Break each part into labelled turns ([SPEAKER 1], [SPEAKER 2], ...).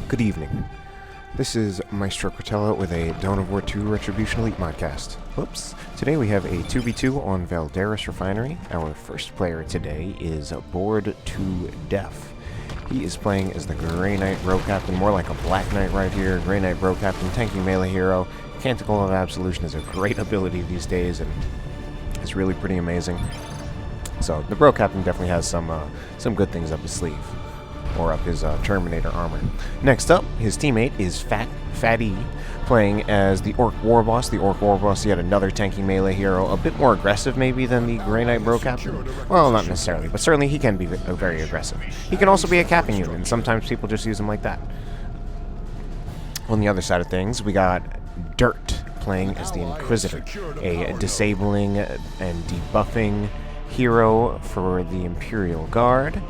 [SPEAKER 1] Good evening. This is Maestro Cortella with a Dawn of War 2 Retribution Elite modcast. Whoops. Today we have a 2v2 on Valderus Refinery. Our first player today is Bored to Death. He is playing as the Grey Knight Rogue Captain, more like a Black Knight right here. Grey Knight Rogue Captain, tanky melee hero. Canticle of Absolution is a great ability these days, and it's really pretty amazing. So the Rogue Captain definitely has some good things up his sleeve. Or up his Terminator armor. Next up, his teammate is PhatE, playing as the Orc Warboss. The Orc Warboss, yet another tanky melee hero, a bit more aggressive maybe than the Grey Knight Rogue Captain. Well, not necessarily, but certainly he can be very aggressive. He can also be a capping unit, and sometimes people just use him like that. On the other side of things, we got Dihrt, playing as the Inquisitor, a disabling and debuffing hero for the Imperial Guard.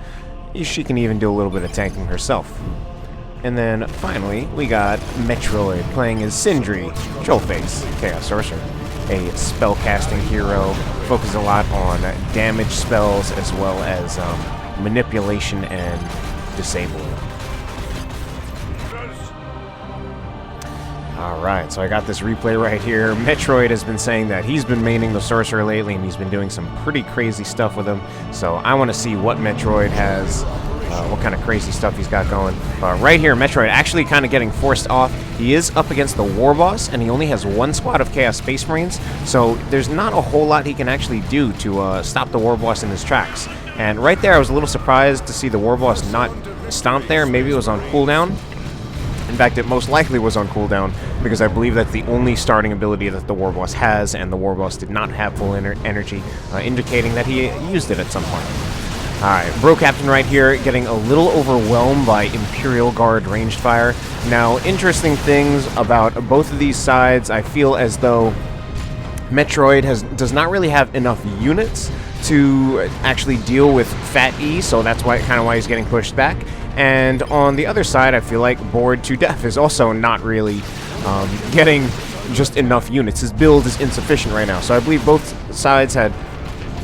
[SPEAKER 1] She can even do a little bit of tanking herself. And then, finally, we got Metroidd playing as Sindri, Trollface, Chaos Sorcerer. A spellcasting hero, focuses a lot on damage spells as well as manipulation and disabling. Alright, so I got this replay right here. Metroidd has been saying that he's been maining the Sorcerer lately, and he's been doing some pretty crazy stuff with him. So I want to see what Metroidd has, what kind of crazy stuff he's got going. Right here, Metroidd actually kind of getting forced off. He is up against the Warboss, and he only has one squad of Chaos Space Marines, so there's not a whole lot he can actually do to stop the Warboss in his tracks. And right there, I was a little surprised to see the Warboss not stomp there. Maybe it was on cooldown. In fact, it most likely was on cooldown, because I believe that's the only starting ability that the Warboss has, and the Warboss did not have full energy, indicating that he used it at some point. Alright, Bro Captain right here, getting a little overwhelmed by Imperial Guard ranged fire. Now, interesting things about both of these sides, I feel as though Metroidd does not really have enough units to actually deal with PhatE, so that's why he's getting pushed back. And on the other side, I feel like Bored to Death is also not really getting just enough units. His build is insufficient right now. So I believe both sides had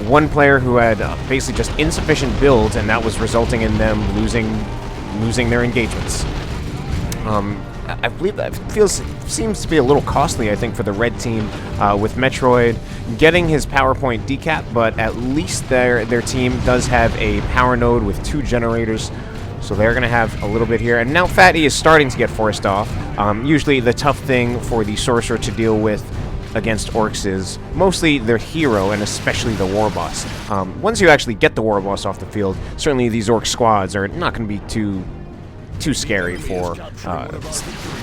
[SPEAKER 1] one player who had basically just insufficient builds, and that was resulting in them losing their engagements. I believe that seems to be a little costly, I think, for the red team, with Metroidd getting his PowerPoint decap, but at least their team does have a power node with 2 generators. So they're going to have a little bit here. And now PhatE is starting to get forced off. Usually the tough thing for the Sorcerer to deal with against Orcs is mostly their hero, and especially the Warboss. Once you actually get the Warboss off the field, certainly these Orc squads are not going to be too scary for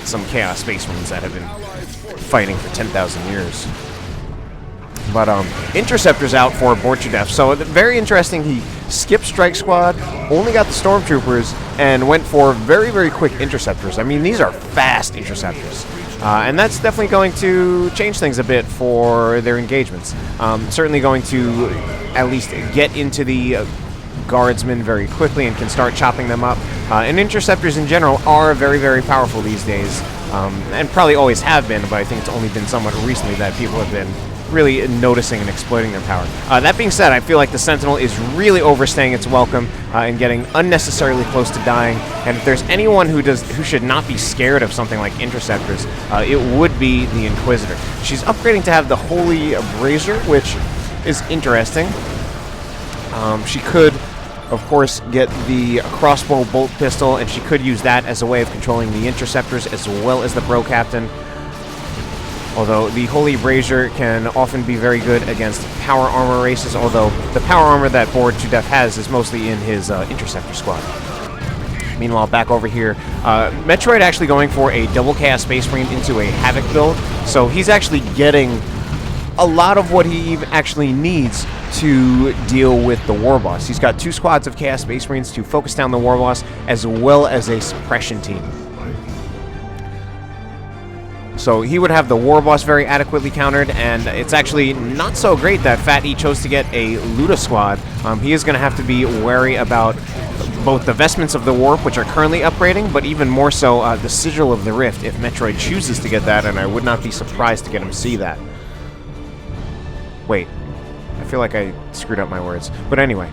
[SPEAKER 1] some Chaos Space Marines that have been fighting for 10,000 years. But Interceptor's out for Bored to Death. So very interesting. He skipped Strike Squad, only got the Stormtroopers, and went for very, very quick Interceptors. I mean, these are fast Interceptors. And that's definitely going to change things a bit for their engagements. Certainly going to at least get into the Guardsmen very quickly and can start chopping them up. And Interceptors in general are very, very powerful these days. And probably always have been, but I think it's only been somewhat recently that people have been really noticing and exploiting their power. That being said, I feel like the Sentinel is really overstaying its welcome and getting unnecessarily close to dying. And if there's anyone who should not be scared of something like Interceptors, it would be the Inquisitor. She's upgrading to have the Holy Brazier, which is interesting. She could, of course, get the crossbow bolt pistol, and she could use that as a way of controlling the Interceptors as well as the Bro Captain. Although the Holy Brazier can often be very good against power armor races, although the power armor that Bored to Death has is mostly in his Interceptor squad. Meanwhile, back over here, Metroidd actually going for a double Chaos Space Marine into a Havoc build, so he's actually getting a lot of what he actually needs to deal with the Warboss. He's got 2 squads of Chaos Space Marines to focus down the Warboss, as well as a suppression team. So he would have the Warboss very adequately countered, and it's actually not so great that PhatE chose to get a Luda squad. He is going to have to be wary about both the Vestments of the Warp, which are currently upgrading, but even more so the Sigil of the Rift, if Metroidd chooses to get that, and I would not be surprised to get him see that. Wait, I feel like I screwed up my words. But anyway.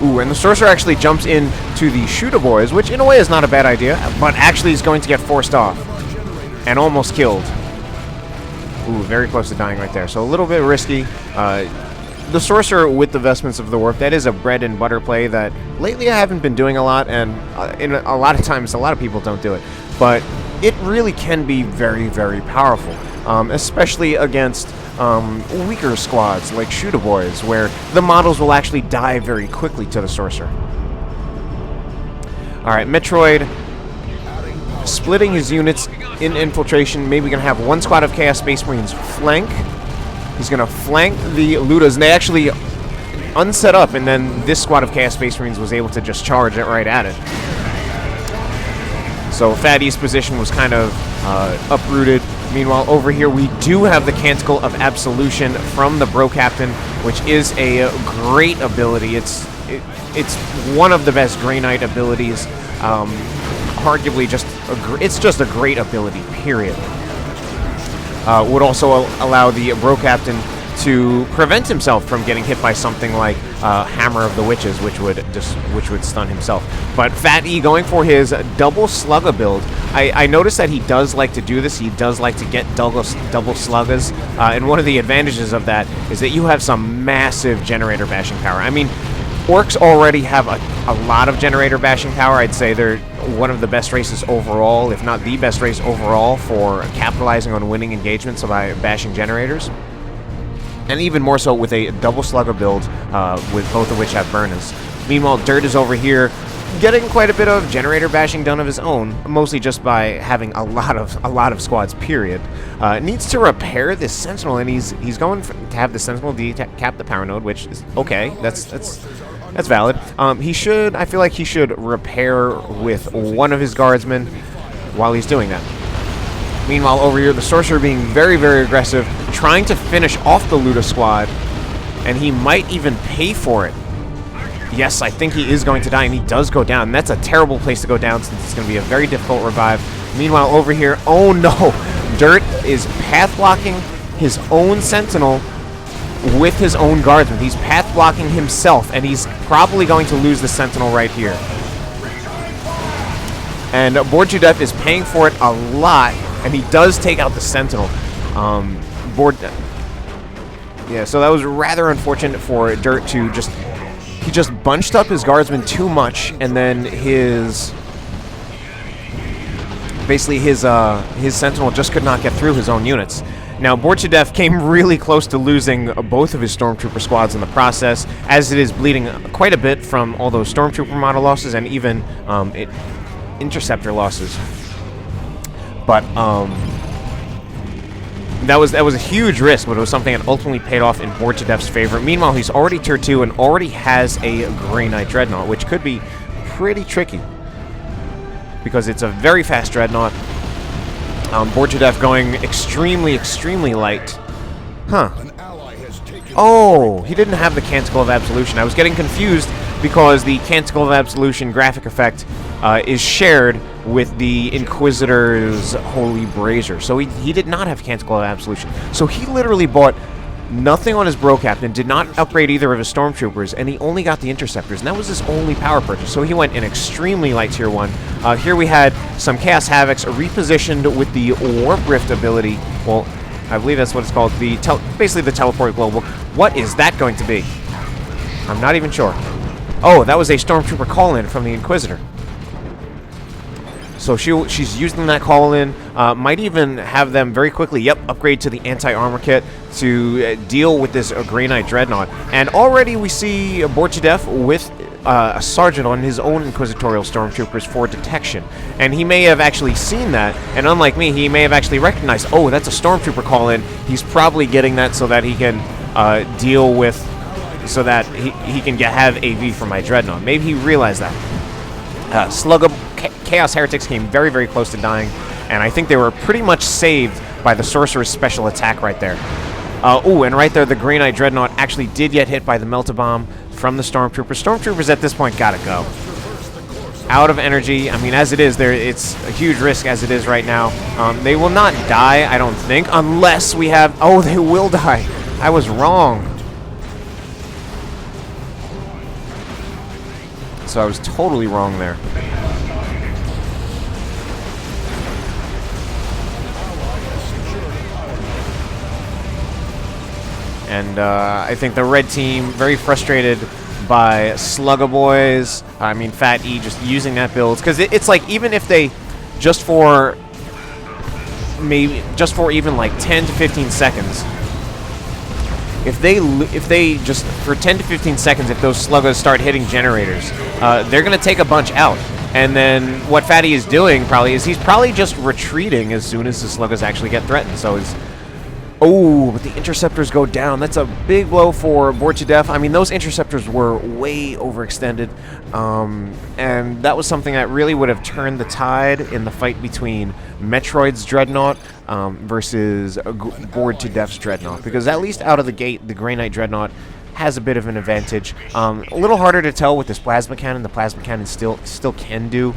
[SPEAKER 1] Ooh, and the Sorcerer actually jumps into the Shooter Boys, which in a way is not a bad idea, but actually is going to get forced off. And almost killed. Ooh, very close to dying right there. So a little bit risky. The Sorcerer with the Vestments of the Warp, that is a bread and butter play that lately I haven't been doing a lot, and in a lot of times a lot of people don't do it. But it really can be very, very powerful, especially against weaker squads like Shooter Boys, where the models will actually die very quickly to the Sorcerer. Alright, Metroidd splitting his units in infiltration. Maybe we're going to have one squad of Chaos Space Marines flank. He's going to flank the Ludas, and they actually unset up, and then this squad of Chaos Space Marines was able to just charge it right at it. So PhatE's position was kind of uprooted. Meanwhile, over here we do have the Canticle of Absolution from the Bro Captain, which is a great ability. It's one of the best Grey Knight abilities. Arguably, it's just a great ability. Period. Would also allow the Bro Captain to prevent himself from getting hit by something like Hammer of the Witches, which would stun himself. But PhatE going for his double slugger build. I noticed that he does like to do this. He does like to get double sluggers, and one of the advantages of that is that you have some massive generator bashing power. I mean, Orcs already have a lot of generator bashing power. I'd say they're one of the best races overall, if not the best race overall, for capitalizing on winning engagements by bashing generators. And even more so with a double slugger build, with both of which have burners. Meanwhile, Dihrt is over here getting quite a bit of generator bashing done of his own, mostly just by having a lot of squads. Period. Needs to repair this Sentinel, and he's going to have the Sentinel decap the power node, which is okay. That's valid. I feel like he should repair with one of his guardsmen while he's doing that. Meanwhile, over here, the Sorcerer being very, very aggressive, trying to finish off the Luda squad, and he might even pay for it. Yes, I think he is going to die, and he does go down. And that's a terrible place to go down, since it's going to be a very difficult revive. Meanwhile, over here, oh no! Dihrt is path blocking his own Sentinel with his own guardsman. He's path blocking himself, and he's probably going to lose the Sentinel right here. And Bored to Death is paying for it a lot, and he does take out the Sentinel. Yeah, so that was rather unfortunate for Dihrt to he just bunched up his guardsmen too much, and then his Sentinel just could not get through his own units. Now, Bored to Death came really close to losing both of his Stormtrooper squads in the process, as it is bleeding quite a bit from all those Stormtrooper model losses and even Interceptor losses. But that was a huge risk, but it was something that ultimately paid off in Bored to Death's favor. Meanwhile, he's already tier 2 and already has a Grey Knight Dreadnought, which could be pretty tricky, because it's a very fast Dreadnought. Bored to Death going extremely, extremely light. Huh. Oh, he didn't have the Canticle of Absolution. I was getting confused because the Canticle of Absolution graphic effect is shared with the Inquisitor's Holy Brazier. So he did not have Canticle of Absolution. So he literally bought nothing on his Bro Captain, did not upgrade either of his Stormtroopers, and he only got the Interceptors, and that was his only power purchase. So he went in extremely light tier 1. Here we had some Chaos Havocs repositioned with the Warp Rift ability. Well, I believe that's what it's called. Basically the Teleport Global. What is that going to be? I'm not even sure. Oh, that was a Stormtrooper call-in from the Inquisitor. So she's using that call-in. Might even have them very quickly, upgrade to the anti-armor kit to deal with this Grey Knight Dreadnought. And already we see Bored to Death with a Sergeant on his own Inquisitorial Stormtroopers for detection. And he may have actually seen that, and unlike me, he may have actually recognized, oh, that's a Stormtrooper call-in. He's probably getting that so that he can deal with, so that he can have AV for my Dreadnought. Maybe he realized that. Chaos Heretics came very, very close to dying, and I think they were pretty much saved by the Sorcerer's special attack right there. Ooh, and right there, the Grey Knight Dreadnought actually did get hit by the Melt-A-Bomb from the Stormtroopers. Stormtroopers at this point gotta go. Out of energy. I mean, as it is, it's a huge risk as it is right now. They will not die, I don't think, unless we have... Oh, they will die. I was wrong. so I was totally wrong there. And I think the red team, very frustrated by Slugga Boys. I mean, PhatE just using that build. Because it's like, even if they, just for even like 10 to 15 seconds, if they just, for 10 to 15 seconds, if those Sluggas start hitting generators, they're going to take a bunch out. And then what PhatE is doing probably is he's probably just retreating as soon as the Sluggas actually get threatened. So it's... Oh, but the interceptors go down. That's a big blow for Bored to Death. I mean, those interceptors were way overextended. And that was something that really would have turned the tide in the fight between Metroidd's Dreadnought versus Bored to Death's Dreadnought. Because at least out of the gate, the Grey Knight Dreadnought has a bit of an advantage. A little harder to tell with this Plasma Cannon. The Plasma Cannon still can do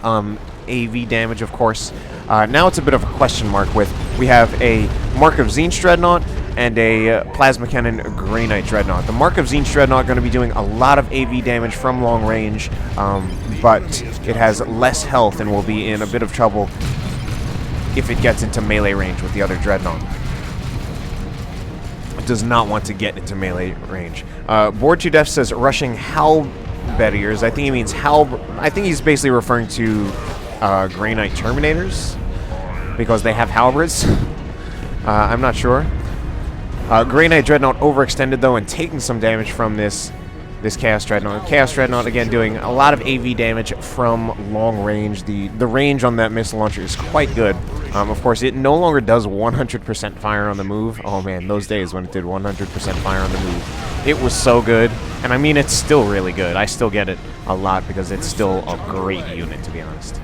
[SPEAKER 1] AV damage, of course. Now it's a bit of a question mark with, we have a Mark of Tzeentch Dreadnought and a Plasma Cannon Grey Knight Dreadnought. The Mark of Tzeentch Dreadnought going to be doing a lot of AV damage from long range, but it has less health and will be in a bit of trouble if it gets into melee range with the other Dreadnought. It does not want to get into melee range. Bored to Death says rushing Halberdiers. I think he means I think he's basically referring to Grey Knight Terminators, because they have halberds. I'm not sure. Grey Knight Dreadnought overextended though and taking some damage from this Chaos Dreadnought. Chaos Dreadnought again doing a lot of AV damage from long range. The range on that missile launcher is quite good. Of course, it no longer does 100% fire on the move. Oh man, those days when it did 100% fire on the move, it was so good. And I mean, it's still really good. I still get it a lot because it's still a great unit, to be honest.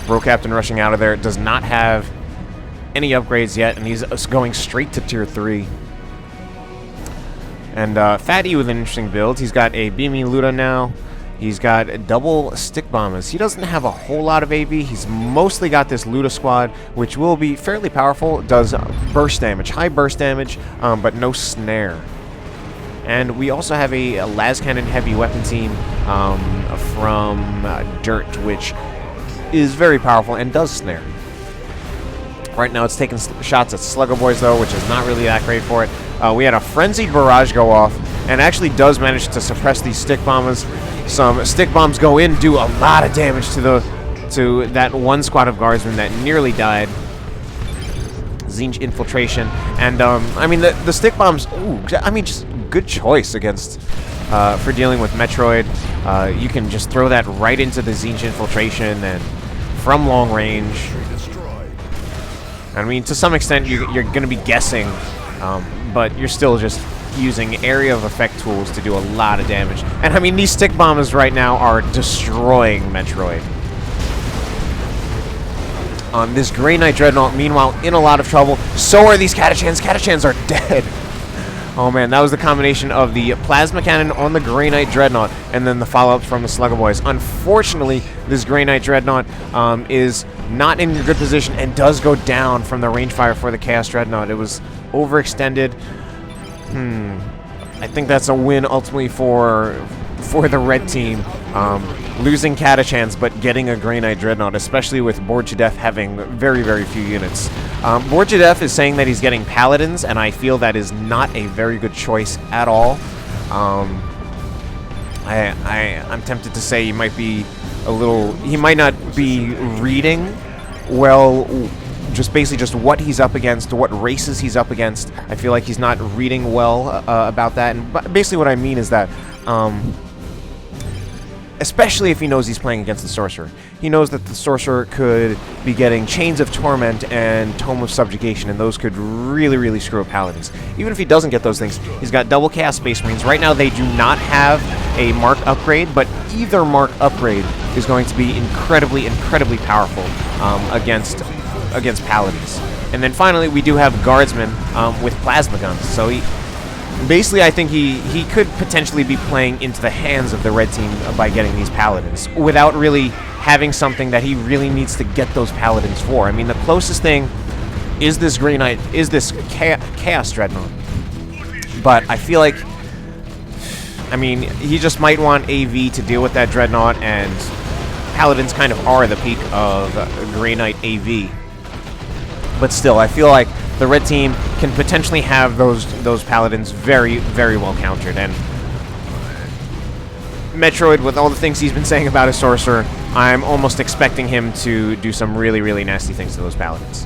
[SPEAKER 1] Bro Captain rushing out of there. Does not have any upgrades yet, and he's going straight to tier 3. And PhatE with an interesting build. He's got a Beamy Luda now. He's got double stick bombers. He doesn't have a whole lot of AV. He's mostly got this Luda squad, which will be fairly powerful. It does burst damage, high burst damage, but no snare. And we also have a las cannon heavy weapon team from Dihrt, which is very powerful and does snare. Right now it's taking shots at Slugga Boys though, which is not really that great for it. We had a frenzied barrage go off, and actually does manage to suppress these stick bombers. Some stick bombs go in, do a lot of damage to that one squad of guardsmen that nearly died. Tzeentch infiltration, and I mean the stick bombs. Ooh, I mean just good choice against for dealing with Metroidd. You can just throw that right into the Tzeentch infiltration and from long range. I mean, to some extent, you're going to be guessing, but you're still just using area of effect tools to do a lot of damage. And I mean, these stick bombers right now are destroying Metroidd. This Grey Knight Dreadnought, meanwhile, in a lot of trouble. So are these Catachans. Catachans are dead. Oh man, that was the combination of the Plasma Cannon on the Grey Knight Dreadnought and then the follow-ups from the Slugga Boys. Unfortunately, this Grey Knight Dreadnought is not in a good position and does go down from the range fire for the Chaos Dreadnought. It was overextended. I think that's a win ultimately for the red team. Losing Catachans, but getting a Grey Knight Dreadnought, especially with Bored to Death having very, very few units. Bored to Death is saying that he's getting Paladins, and I feel that is not a very good choice at all. I'm tempted to say he might be he might not be reading well, just basically just what he's up against, what races he's up against. I feel like he's not reading well about that, and basically what I mean is that especially if he knows he's playing against the Sorcerer. He knows that the Sorcerer could be getting Chains of Torment and Tome of Subjugation, and those could really, really screw up Paladins. Even if he doesn't get those things, he's got double Chaos Space Marines. Right now they do not have a Mark upgrade, but either Mark upgrade is going to be incredibly, incredibly powerful against Paladins. And then finally we do have Guardsmen with Plasma Guns. So basically, I think he could potentially be playing into the hands of the red team by getting these Paladins without really having something that he really needs to get those Paladins for. I mean, the closest thing is this Grey Knight, is this Chaos Dreadnought. But I feel like, I mean, he just might want AV to deal with that Dreadnought, and Paladins kind of are the peak of Grey Knight AV. But still, I feel like the red team can potentially have those Paladins very, very well countered. And Metroidd, with all the things he's been saying about his Sorcerer, I'm almost expecting him to do some really, really nasty things to those Paladins.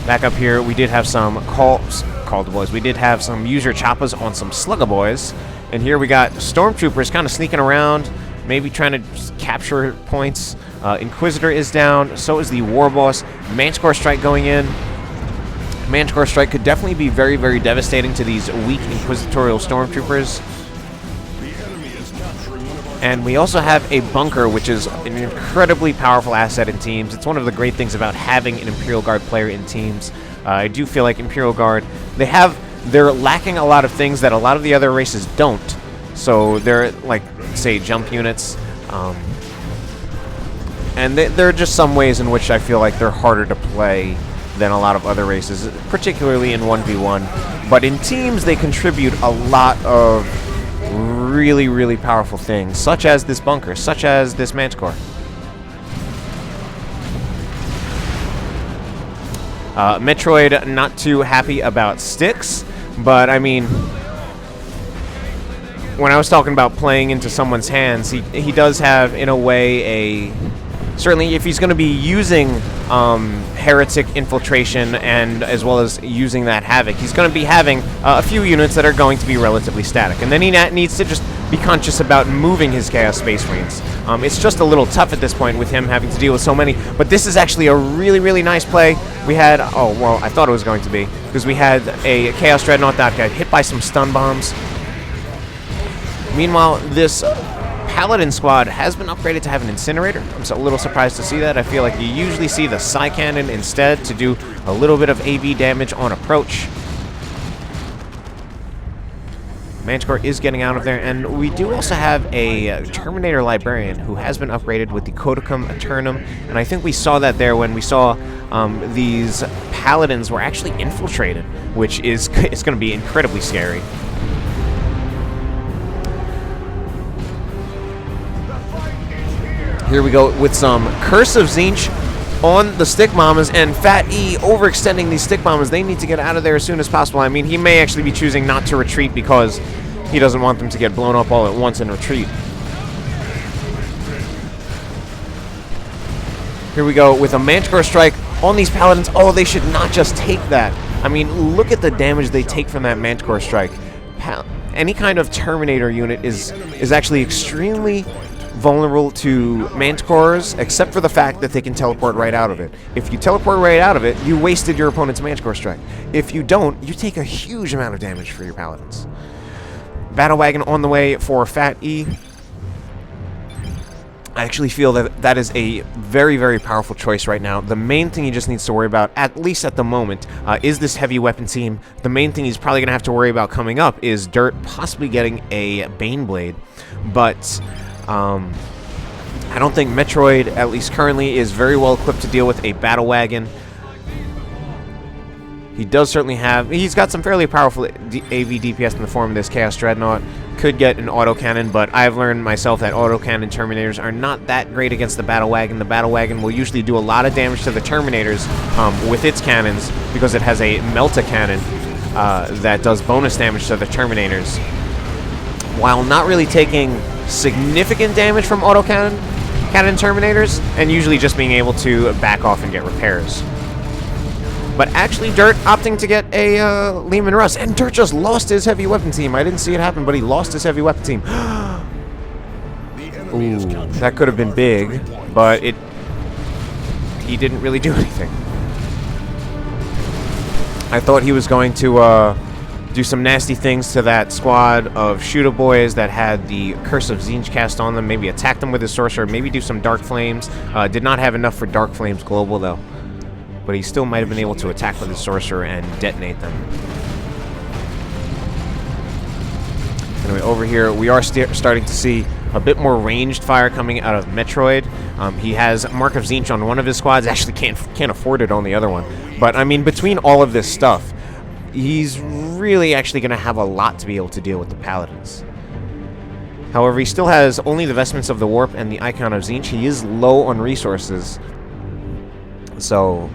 [SPEAKER 1] Back up here, we did have some Called Boys. We did have some user choppers on some Slugger Boys. And here we got Stormtroopers kind of sneaking around, maybe trying to capture points. Inquisitor is down, so is the Warboss. Manticore Strike going in. Manticore Strike could definitely be very, very devastating to these weak Inquisitorial Stormtroopers. And we also have a bunker, which is an incredibly powerful asset in teams. It's one of the great things about having an Imperial Guard player in teams. I do feel like Imperial Guard, they're lacking a lot of things that a lot of the other races don't. So they're like, say, jump units. And there are just some ways in which I feel like they're harder to play than a lot of other races, particularly in 1v1. But in teams, they contribute a lot of really, really powerful things, such as this bunker, such as this Manticore. Metroidd not too happy about sticks, but I mean, when I was talking about playing into someone's hands, he does have, in a way, certainly if he's going to be using Heretic Infiltration and as well as using that Havoc, he's going to be having a few units that are going to be relatively static. And then he needs to just be conscious about moving his Chaos Space Marines. It's just a little tough at this point with him having to deal with so many, but this is actually a really, really nice play. We had, oh, well, I thought it was going to be, because we had a Chaos Dreadnought that got hit by some stun bombs. Meanwhile, this Paladin squad has been upgraded to have an Incinerator. I'm a little surprised to see that. I feel like you usually see the Psy Cannon instead to do a little bit of AV damage on approach. Manticore is getting out of there, and we do also have a Terminator Librarian who has been upgraded with the Codicum Eternum, and I think we saw that there when we saw these Paladins were actually infiltrated, which is it's going to be incredibly scary. Here we go with some Curse of Tzeentch on the Stick Bombers, and PhatE overextending these Stick Bombers. They need to get out of there as soon as possible. I mean, he may actually be choosing not to retreat because he doesn't want them to get blown up all at once and retreat. Here we go with a Manticore Strike on these Paladins. Oh, they should not just take that. I mean, look at the damage they take from that Manticore Strike. Any kind of Terminator unit is actually extremely vulnerable to Manticores, except for the fact that they can teleport right out of it. If you teleport right out of it, you wasted your opponent's Manticore Strike. If you don't, you take a huge amount of damage for your Paladins. Battle Wagon on the way for PhatE. I actually feel that that is a very, very powerful choice right now. The main thing he just needs to worry about, at least at the moment, is this heavy weapon team. The main thing he's probably going to have to worry about coming up is Dihrt possibly getting a Baneblade. But I don't think Metroidd, at least currently, is very well equipped to deal with a Battle Wagon. He does certainly have... He's got some fairly powerful AV DPS in the form of this Chaos Dreadnought. Could get an autocannon, but I've learned myself that autocannon Terminators are not that great against the Battle Wagon. The Battle Wagon will usually do a lot of damage to the Terminators with its cannons because it has a Melta cannon that does bonus damage to the Terminators, while not really taking significant damage from autocannon Terminators, and usually just being able to back off and get repairs. But actually, Dihrt opting to get a Lehman Russ, and Dihrt just lost his heavy weapon team. I didn't see it happen, but he lost his heavy weapon team. Ooh, that could have been big, but he didn't really do anything. I thought he was going to do some nasty things to that squad of shooter boys that had the Curse of Tzeentch cast on them. Maybe attack them with his Sorcerer, maybe do some Dark Flames. Did not have enough for Dark Flames Global, though. But he still might have been able to attack with his Sorcerer and detonate them. Anyway, over here, we are starting to see a bit more ranged fire coming out of Metroidd. He has Mark of Tzeentch on one of his squads. Actually can't afford it on the other one. But, I mean, between all of this stuff, he's really actually going to have a lot to be able to deal with the Paladins. However, he still has only the Vestments of the Warp and the Icon of Tzeentch. He is low on resources. So,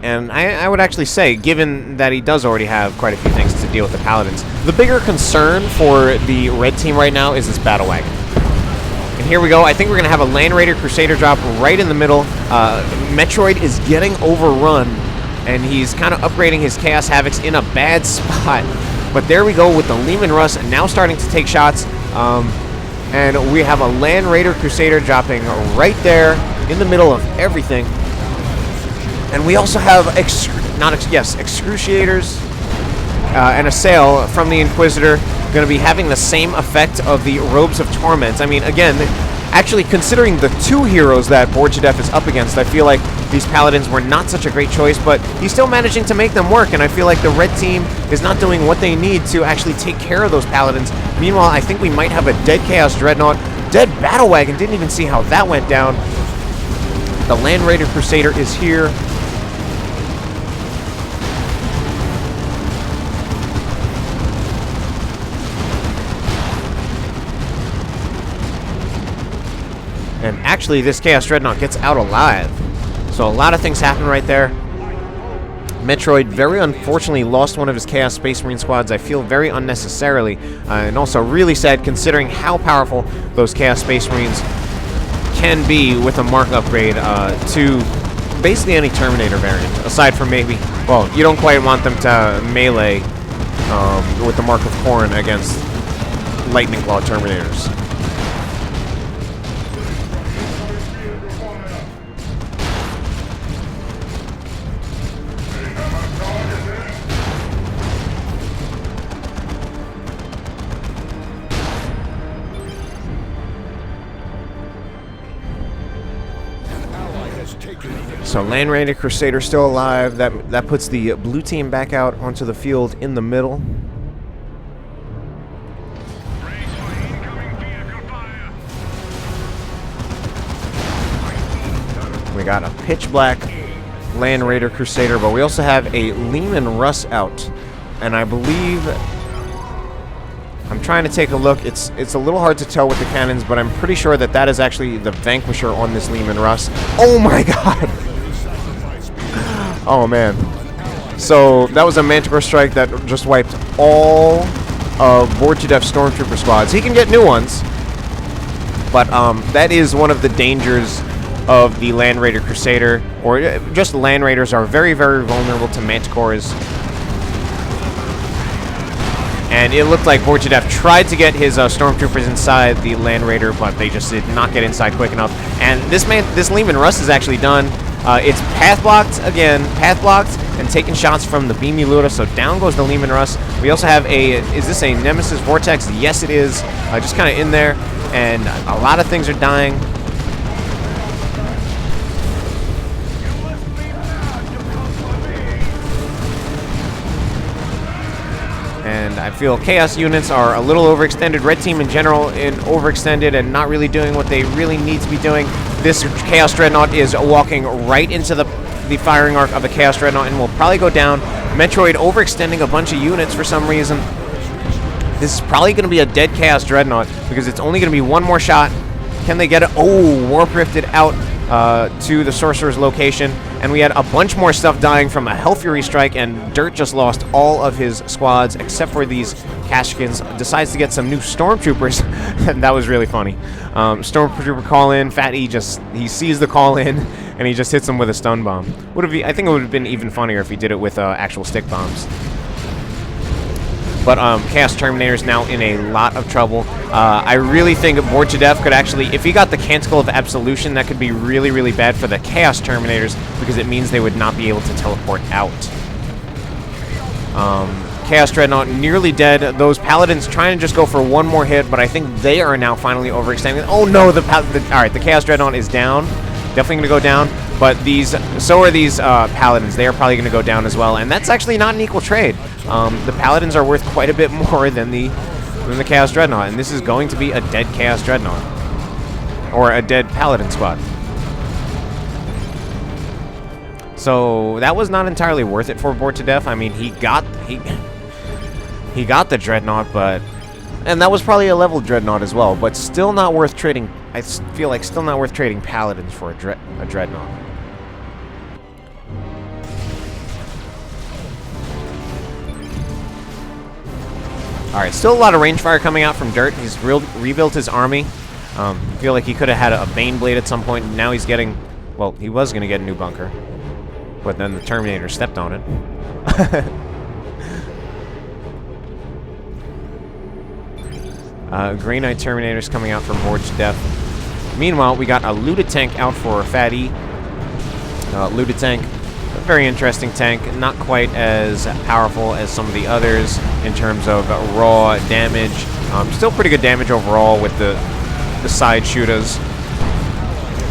[SPEAKER 1] and I would actually say, given that he does already have quite a few things to deal with the Paladins, the bigger concern for the red team right now is this Battle Wagon. And here we go. I think we're going to have a Land Raider Crusader drop right in the middle. Metroidd is getting overrun, and he's kind of upgrading his Chaos Havocs in a bad spot. But there we go with the Leman Russ now starting to take shots. And we have a Land Raider Crusader dropping right there in the middle of everything. And we also have Excruciators and a Sail from the Inquisitor, going to be having the same effect of the Robes of Torment. I mean, again, actually considering the two heroes that Borjadef is up against, I feel like these Paladins were not such a great choice, but he's still managing to make them work, and I feel like the red team is not doing what they need to actually take care of those Paladins. Meanwhile, I think we might have a dead Chaos Dreadnought. Dead Battle Wagon, didn't even see how that went down. The Land Raider Crusader is here. And actually, this Chaos Dreadnought gets out alive. So a lot of things happen right there. Metroidd very unfortunately lost one of his Chaos Space Marine squads, I feel very unnecessarily. And also really sad considering how powerful those Chaos Space Marines can be with a Mark upgrade to basically any Terminator variant. Aside from maybe, well, you don't quite want them to melee with the Mark of Khorne against Lightning Claw Terminators. So Land Raider Crusader still alive. That puts the blue team back out onto the field in the middle. We got a pitch black Land Raider Crusader, but we also have a Leman Russ out. And I believe, I'm trying to take a look. It's a little hard to tell with the cannons, but I'm pretty sure that that is actually the Vanquisher on this Leman Russ. Oh my god! Oh man. So that was a Manticore Strike that just wiped all of Borjadef's Stormtrooper squads. He can get new ones, but that is one of the dangers of the Land Raider Crusader, or just Land Raiders are very, very vulnerable to Manticores. And it looked like Borjadef tried to get his Stormtroopers inside the Land Raider, but they just did not get inside quick enough. And this Leman Russ is actually done. It's path blocked again, and taking shots from the Beamy Luda, so down goes the Leman Russ. We also have is this a Nemesis Vortex? Yes, it is. Just kind of in there, and a lot of things are dying. And I feel Chaos units are a little overextended. Red team in general overextended and not really doing what they really need to be doing. This Chaos Dreadnought is walking right into the firing arc of a Chaos Dreadnought and will probably go down. Metroidd overextending a bunch of units for some reason. This is probably going to be a dead Chaos Dreadnought because it's only going to be one more shot. Can they get it? Oh, Warp Rifted out to the Sorcerer's location. And we had a bunch more stuff dying from a Hell Fury strike, and Dihrt just lost all of his squads except for these Kashkins. Decides to get some new Stormtroopers. That was really funny. Stormtrooper call in. PhatE he sees the call in and he just hits them with a stun bomb. I think it would have been even funnier if he did it with actual stick bombs. But Chaos Terminator's now in a lot of trouble. I really think Borjadef could actually, if he got the Canticle of Absolution, that could be really, really bad for the Chaos Terminators because it means they would not be able to teleport out. Chaos Dreadnought nearly dead. Those Paladins trying to just go for one more hit, but I think they are now finally overextending. Oh no, alright, the Chaos Dreadnought is down. Definitely going to go down. But so are these Paladins. They are probably going to go down as well, and that's actually not an equal trade. The Paladins are worth quite a bit more than the Chaos Dreadnought, and this is going to be a dead Chaos Dreadnought. Or a dead Paladin squad. So that was not entirely worth it for Borjadef. I mean, He got the Dreadnought, but... And that was probably a level Dreadnought as well, but still not worth trading... I feel like still not worth trading Paladins for a Dreadnought. Alright, still a lot of range fire coming out from Dihrt. He's rebuilt his army. I feel like he could have had a Bane Blade at some point, and now he's getting... Well, he was going to get a new bunker. But then the Terminator stepped on it. Grey Knight Terminators coming out from Horde to Death. Meanwhile, we got a looted tank out for PhatE. Looted tank, a very interesting tank, not quite as powerful as some of the others in terms of raw damage. Still pretty good damage overall with the side shooters.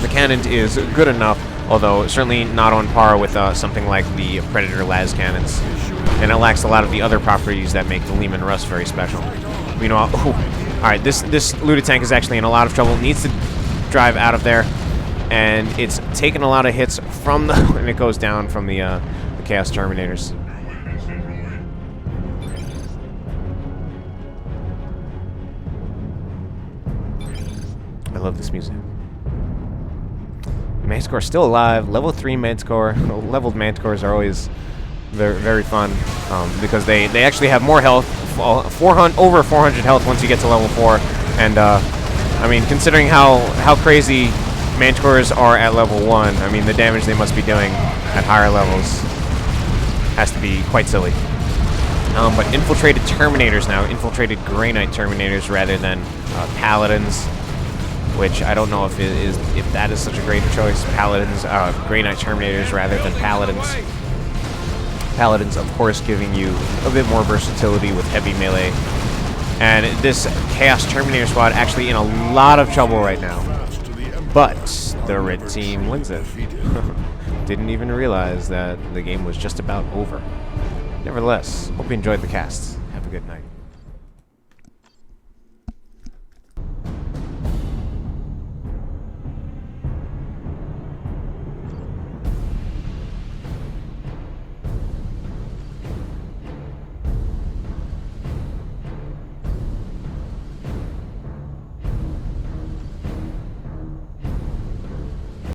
[SPEAKER 1] The cannon is good enough, although certainly not on par with something like the Predator las cannons. And it lacks a lot of the other properties that make the Lehman Russ very special. Meanwhile, alright, this looted tank is actually in a lot of trouble. It needs to drive out of there. And it's taken a lot of hits from the... and it goes down from the Chaos Terminators. I love this music. Manticore still alive. Level 3 Manticore. Leveled Manticores are always very, very fun because they actually have more health. Over 400 health once you get to level 4. And, I mean, considering how crazy Manticores are at level 1, I mean, the damage they must be doing at higher levels has to be quite silly. But infiltrated Terminators now. Infiltrated Grey Knight Terminators rather than Paladins, which I don't know if that is such a great choice. Paladins, Grey Knight Terminators rather than Paladins. Paladins, of course, giving you a bit more versatility with heavy melee. And this Chaos Terminator squad actually in a lot of trouble right now. But the red team wins it. Didn't even realize that the game was just about over. Nevertheless, hope you enjoyed the cast. Have a good night.